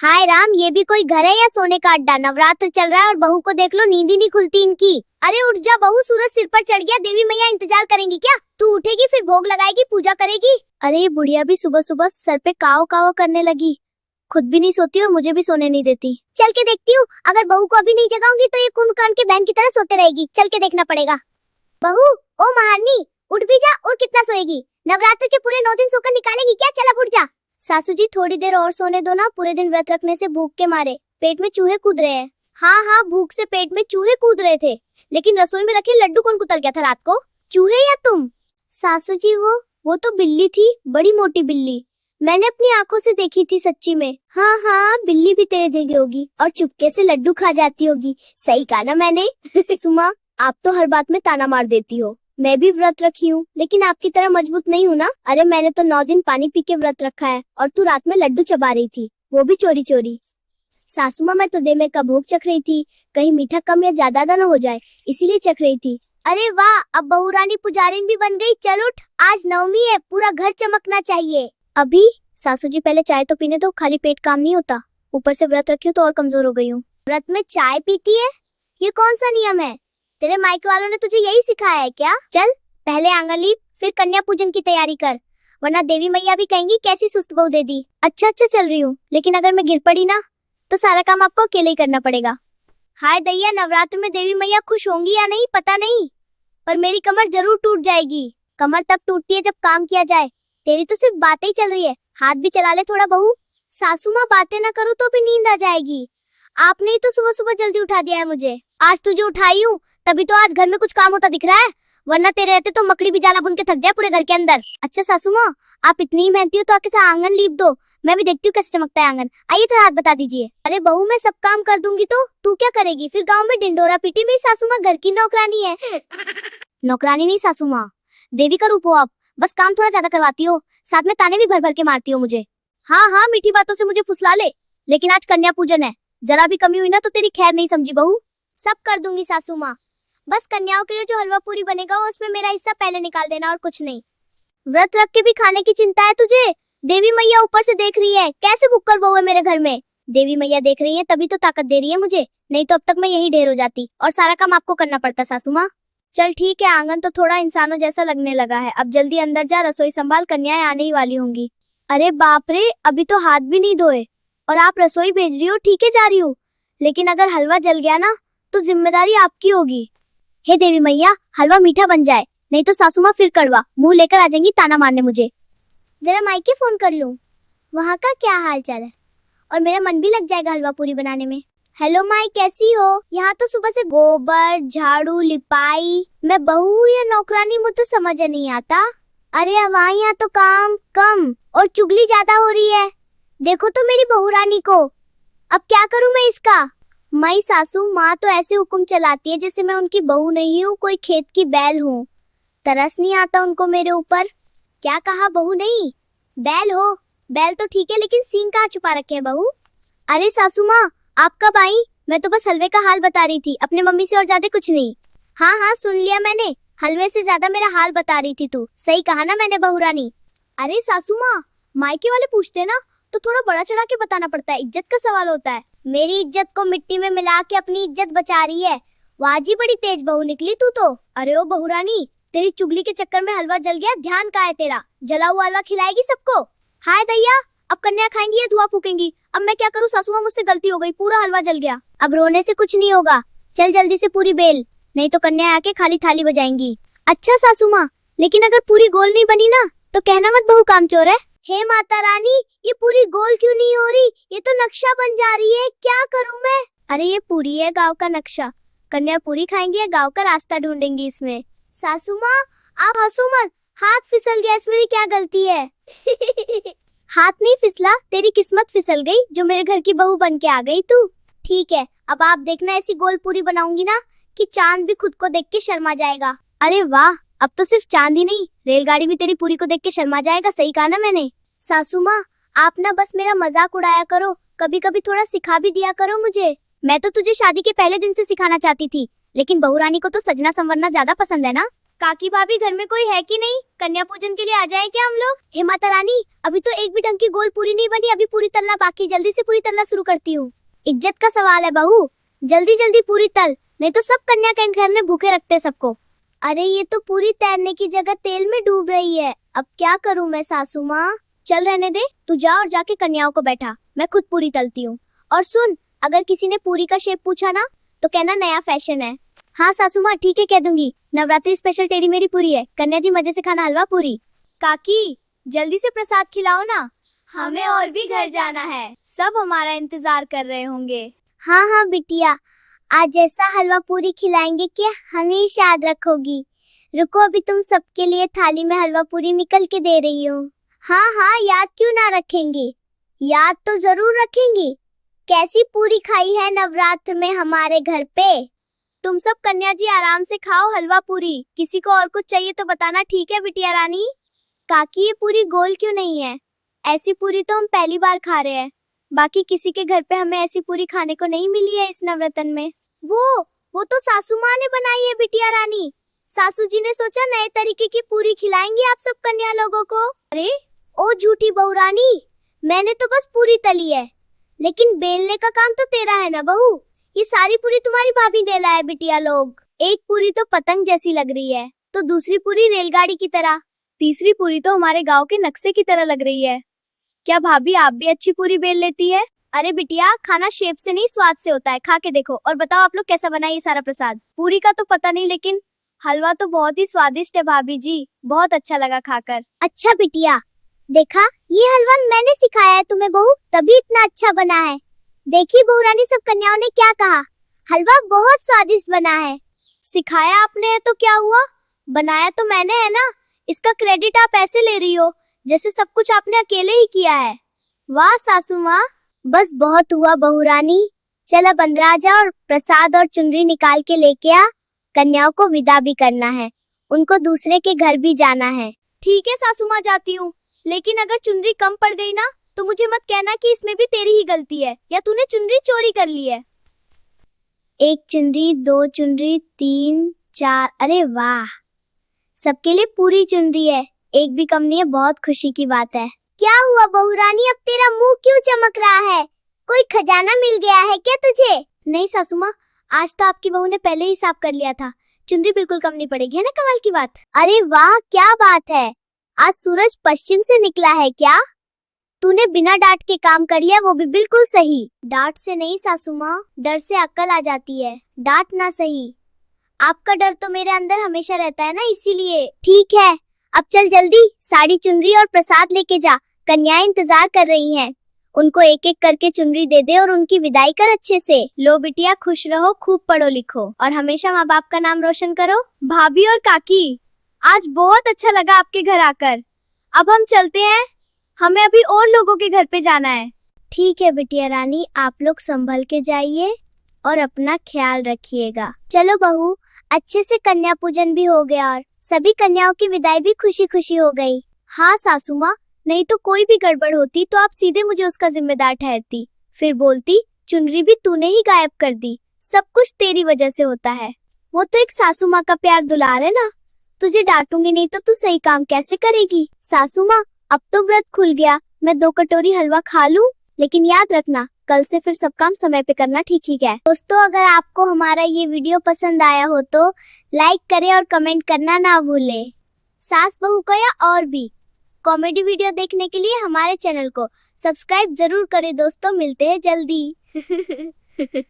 हाय राम, ये भी कोई घर है या सोने का अड्डा। नवरात्र चल रहा है और बहू को देख लो, नींद ही नहीं खुलती इनकी। अरे उठ जा बहू, सूरज सिर पर चढ़ गया। देवी मैया इंतजार करेंगी क्या? तू उठेगी फिर भोग लगाएगी, पूजा करेगी। अरे ये बुढ़िया भी सुबह सुबह सर पे काव काव करने लगी। खुद भी नहीं सोती और मुझे भी सोने नहीं देती। चल के देखती हूँ, अगर बहू को अभी नहीं जगाऊंगी तो ये कुंभकर्ण के बहन की तरह सोते रहेगी। चल के देखना पड़ेगा। बहू, ओ महारानी, उठ भी जा। और कितना सोएगी? नवरात्र के पूरे 9 दिन सोकर निकालेगी क्या? चल अब उठ जा। सासू जी थोड़ी देर और सोने दो ना, पूरे दिन व्रत रखने से भूख के मारे पेट में चूहे कूद रहे हैं। हाँ, भूख से पेट में चूहे कूद रहे थे, लेकिन रसोई में रखे लड्डू कौन कुतर गया था रात को? चूहे या तुम? सासू जी वो तो बिल्ली थी, बड़ी मोटी बिल्ली। मैंने अपनी आंखों से देखी थी सच्ची में। हाँ, बिल्ली भी तेज होगी और चुपके से लड्डू खा जाती होगी। सही कहा ना मैंने? सुमा, आप तो हर बात में ताना मार देती हो। मैं भी व्रत रखी हूँ, लेकिन आपकी तरह मजबूत नहीं हूँ ना। अरे मैंने तो 9 दिन पानी पी के व्रत रखा है और तू रात में लड्डू चबा रही थी, वो भी चोरी चोरी। सासू माँ, मैं तो दे में का भोग चख रही थी, कहीं मीठा कम या ज्यादा न हो जाए, इसीलिए चख रही थी। अरे वाह, अब बहू रानी पुजारिन भी बन गई। चल उठ, आज नवमी है, पूरा घर चमकना चाहिए। अभी सासू जी पहले चाय तो पीने दो, खाली पेट काम नहीं होता। ऊपर से व्रत रखी हूँ तो और कमजोर हो गई हूँ। व्रत में चाय पीती है? ये कौन सा नियम है? तेरे मायके वालों ने तुझे यही सिखाया है क्या? चल पहले आंगन लीप, फिर कन्या पूजन की तैयारी कर, वरना देवी मैया भी कहेंगी कैसी सुस्त बहू दे दी। अच्छा चल रही हूँ, लेकिन अगर मैं गिर पड़ी ना तो सारा काम आपको अकेले ही करना पड़ेगा। हाय दैया, नवरात्र में देवी मैया खुश होंगी या नहीं पता नहीं, पर मेरी कमर जरूर टूट जाएगी। कमर तब टूटती है जब काम किया जाए। तेरी तो सिर्फ बातें ही चल रही है, हाथ भी चला ले थोड़ा बहू। सासू माँ, बातें ना करूँ तो भी नींद आ जाएगी। आपने ही तो सुबह सुबह जल्दी उठा दिया है मुझे। आज तुझे उठाई हूँ तभी तो आज घर में कुछ काम होता दिख रहा है, वरना तेरे रहते तो मकड़ी भी जाला बुन के थक जाए पूरे घर के अंदर। अच्छा सासू माँ, आप इतनी ही मेहनती हो तो आके आंगन लीप दो, मैं भी देखती हूँ कैसे चमकता है आंगन। आइए थोड़ा हाथ बता दीजिए। अरे बहू, मैं सब काम कर दूंगी तो तू क्या करेगी? फिर गाँव में डिंडोरा पीटी। मेरी सासू माँ घर की नौकरानी है। नौकरानी नहीं सासू माँ, देवी का रूप हो आप। बस काम थोड़ा ज्यादा करवाती हो, साथ में ताने भी भर भर के मारती हो मुझे। हाँ, मीठी बातों से मुझे फुसला ले, लेकिन आज कन्या पूजन है, जरा भी कमी हुई ना तो तेरी खैर नहीं समझी बहू। सब कर दूंगी सासू माँ, बस कन्याओं के लिए जो हलवा पूरी बनेगा उसमें मेरा हिस्सा पहले निकाल देना और कुछ नहीं। व्रत रख के भी खाने की चिंता है तुझे? देवी मैया ऊपर से देख रही है, कैसे भुक्कड़ बहू है मेरे घर में। देवी मैया देख रही है तभी तो ताकत दे रही है मुझे, नहीं तो अब तक मैं यही ढेर हो जाती और सारा काम आपको करना पड़ता सासू माँ। चल ठीक है, आंगन तो थोड़ा इंसानों जैसा लगने लगा है। अब जल्दी अंदर जा, रसोई संभाल, कन्याएं आने ही वाली होंगी। अरे बाप रे, अभी तो हाथ भी नहीं धोए और आप रसोई भेज रही हो। ठीक है जा रही हूँ, लेकिन अगर हलवा जल गया ना तो जिम्मेदारी आपकी होगी। हे देवी मैया, हलवा मीठा बन जाए, नहीं तो सासू माँ फिर कड़वा मुंह लेकर आ जाएंगी ताना मारने मुझे। जरा मायके फोन कर लूं, वहाँ का क्या हाल चाल है, और मेरा मन भी लग जाएगा हलवा पूरी बनाने में। हेलो माई, कैसी हो? यहाँ तो सुबह से गोबर झाड़ू लिपाई। मैं बहू हूँ या नौकरानी, मुझे तो समझ नहीं आता। अरे वहाँ यहाँ तो काम कम और चुगली ज्यादा हो रही है। देखो तो मेरी बहू रानी को, अब क्या करूँ मैं इसका? माई सासू माँ तो ऐसे हुक्म चलाती है जैसे मैं उनकी बहू नहीं हूँ, कोई खेत की बैल हूँ। तरस नहीं आता उनको मेरे ऊपर। क्या कहा? बहू नहीं बैल हो? बैल तो ठीक है, लेकिन सींग कहाँ छुपा रखे हैं बहू? अरे सासू माँ, आप कब आई? मैं तो बस हलवे का हाल बता रही थी अपने मम्मी से, और ज्यादा कुछ नहीं। हाँ सुन लिया मैंने, हलवे से ज्यादा मेरा हाल बता रही थी तू। सही कहा ना मैंने बहू रानी? अरे सासू माँ, मायके वाले पूछते ना तो थोड़ा बड़ा चढ़ा के बताना पड़ता है, इज्जत का सवाल होता है। मेरी इज्जत को मिट्टी में मिला के अपनी इज्जत बचा रही है। वाजी बड़ी तेज बहू निकली तू तो। अरे ओ बहू रानी, तेरी चुगली के चक्कर में हलवा जल गया, ध्यान कहाँ है तेरा? जला हुआ हलवा खिलाएगी सबको? हाय दैया, अब कन्या खाएंगी या धुआं फूकेंगी? अब मैं क्या करूँ सासू माँ, मुझसे गलती हो गई, पूरा हलवा जल गया। अब रोने से कुछ नहीं होगा, चल जल्दी से पूरी बेल, नहीं तो कन्या आके खाली थाली बजाएंगी। अच्छा सासू माँ, लेकिन अगर पूरी गोल नहीं बनी ना तो कहना मत बहू कामचोर है। हे माता रानी, ये पूरी गोल क्यों नहीं हो रही? ये तो नक्शा बन जा रही है, क्या करूं मैं? अरे ये पूरी है गांव का नक्शा, कन्या पूरी खाएंगी या गांव का रास्ता ढूंढेंगी इसमें? सासू माँ आप हंसो मत, हाथ फिसल गया, इसमें मेरी क्या गलती है? हाथ नहीं फिसला, तेरी किस्मत फिसल गई जो मेरे घर की बहू बन के आ गई तू। ठीक है, अब आप देखना ऐसी गोल पूरी बनाऊंगी ना कि चांद भी खुद को देख के शर्मा जाएगा। अरे वाह, अब तो सिर्फ चांद ही नहीं, रेलगाड़ी भी तेरी पूरी को देख के शर्मा जाएगा। सही कहा ना मैंने? सासू माँ, आप ना बस मेरा मजाक उड़ाया करो, कभी कभी थोड़ा सिखा भी दिया करो मुझे। मैं तो तुझे शादी के पहले दिन से सिखाना चाहती थी, लेकिन बहू रानी को तो सजना संवरना ज्यादा पसंद है ना। काकी भाभी घर में कोई है कि नहीं? कन्या पूजन के लिए आ जाए क्या हम लोग? हे माता रानी, अभी तो एक भी ढंग की गोल पूरी नहीं बनी, अभी पूरी तलना बाकी, जल्दी से पूरी तलना शुरू करती हूँ। इज्जत का सवाल है बहू, जल्दी जल्दी पूरी तल, नहीं तो सब कन्या के घर में भूखे रखते सबको। अरे ये तो पूरी तैरने की जगह तेल में डूब रही है, अब क्या करूँ मैं सासू माँ? चल रहने दे, तू जा और जाके कन्याओं को बैठा, मैं खुद पूरी तलती हूँ। और सुन, अगर किसी ने पूरी का शेप पूछा ना तो कहना नया फैशन है। हाँ सासू माँ ठीक है कह दूंगी, नवरात्रि स्पेशल टेढ़ी मेरी पूरी है, कन्या जी मजे से खाना हलवा पूरी। काकी जल्दी से प्रसाद खिलाओ ना, हमें और भी घर जाना है, सब हमारा इंतजार कर रहे होंगे। हाँ हाँ बिटिया, आज ऐसा हलवा पूरी खिलाएंगे कि हमेशा याद रखोगी। रुको अभी तुम सबके लिए थाली में हलवा पूरी निकल के दे रही हूँ। हाँ हाँ याद क्यों ना रखेंगी, याद तो जरूर रखेंगी। कैसी पूरी खाई है नवरात्र में हमारे घर पे। तुम सब कन्या जी आराम से खाओ हलवा पूरी, किसी को और कुछ चाहिए तो बताना, ठीक है बिटिया रानी? काकी ये पूरी गोल क्यों नहीं है? ऐसी पूरी तो हम पहली बार खा रहे हैं, बाकी किसी के घर पे हमें ऐसी पूरी खाने को नहीं मिली है इस नवरत्न में। वो तो सासू माँ ने बनाई है बिटिया रानी, सासू जी ने सोचा नए तरीके की पूरी खिलाएंगे आप सब कन्या लोगों को। अरे ओ झूठी बहू रानी, मैंने तो बस पूरी तली है, लेकिन बेलने का काम तो तेरा है ना बहू। ये सारी पूरी तुम्हारी भाभी ने लाया बिटिया लोग। एक पूरी तो पतंग जैसी लग रही है, तो दूसरी पूरी रेलगाड़ी की तरह, तीसरी पूरी तो हमारे गांव के नक्शे की तरह लग रही है। क्या भाभी आप भी अच्छी पूरी बेल लेती है? अरे बिटिया, खाना शेप से नहीं स्वाद से होता है, खा के देखो और बताओ आप लोग कैसा बना ये सारा प्रसाद। पूरी का तो पता नहीं, लेकिन हलवा तो बहुत ही स्वादिष्ट है भाभी जी, बहुत अच्छा लगा खाकर। अच्छा बिटिया, देखा ये हलवा मैंने सिखाया है तुम्हें बहू, तभी इतना अच्छा बना है। देखी बहू रानी सब कन्याओं ने क्या कहा, हलवा बहुत स्वादिष्ट बना है। सिखाया आपने है तो क्या हुआ, बनाया तो मैंने है ना, इसका क्रेडिट आप ऐसे ले रही हो जैसे सब कुछ आपने अकेले ही किया है। वाह सासू माँ, बस बहुत हुआ बहू रानी, चल अब अंदर आ जा और प्रसाद और चुनरी निकाल के लेके आ, कन्याओं को विदा भी करना है, उनको दूसरे के घर भी जाना है। ठीक है सासू माँ जाती हूँ, लेकिन अगर चुनरी कम पड़ गई ना तो मुझे मत कहना कि इसमें भी तेरी ही गलती है या तूने चुनरी चोरी कर ली है। एक चुनरी, दो चुनरी, तीन, चार, अरे वाह, सबके लिए पूरी चुनरी है, एक भी कम नहीं है, बहुत खुशी की बात है। क्या हुआ बहू रानी, अब तेरा मुंह क्यों चमक रहा है, कोई खजाना मिल गया है क्या तुझे? नहीं सासू माँ, आज तो आपकी बहू ने पहले ही हिसाब कर लिया था, चुनरी बिल्कुल कम नहीं पड़ेगी, है ना कमाल की बात। अरे वाह क्या बात है, आज सूरज पश्चिम से निकला है क्या? तूने बिना डांट के काम कर लिया, वो भी बिल्कुल सही। डांट से नहीं सासू माँ, डर से अक्ल आ जाती है, डांट ना सही। आपका डर तो मेरे अंदर हमेशा रहता है ना, इसीलिए। ठीक है, अब चल जल्दी साड़ी चुनरी और प्रसाद लेके जा, कन्याएं इंतजार कर रही हैं, उनको एक एक करके चुनरी दे दे और उनकी विदाई कर अच्छे से। लो बिटिया खुश रहो, खूब पढ़ो लिखो और हमेशा माँ बाप का नाम रोशन करो। भाभी और काकी, आज बहुत अच्छा लगा आपके घर आकर, अब हम चलते हैं, हमें अभी और लोगों के घर पे जाना है। ठीक है बिटिया रानी, आप लोग संभल के जाइए और अपना ख्याल रखिएगा। चलो बहू, अच्छे से कन्या पूजन भी हो गया और सभी कन्याओं की विदाई भी खुशी खुशी हो गई। हाँ सासू माँ, नहीं तो कोई भी गड़बड़ होती तो आप सीधे मुझे उसका जिम्मेदार ठहरती, फिर बोलती चुनरी भी तूने ही गायब कर दी, सब कुछ तेरी वजह से होता है। वो तो एक सासू माँ का प्यार दुलार है ना, तुझे डांटूंगी नहीं तो तू सही काम कैसे करेगी? सासू माँ, अब तो व्रत खुल गया, मैं 2 कटोरी हलवा खा लूं, लेकिन याद रखना कल से फिर सब काम समय पे करना, ठीक है? दोस्तों, अगर आपको हमारा ये वीडियो पसंद आया हो तो लाइक करें और कमेंट करना ना भूलें। सास बहू का या और भी कॉमेडी वीडियो देखने के लिए हमारे चैनल को सब्सक्राइब जरूर करें दोस्तों, मिलते हैं जल्दी।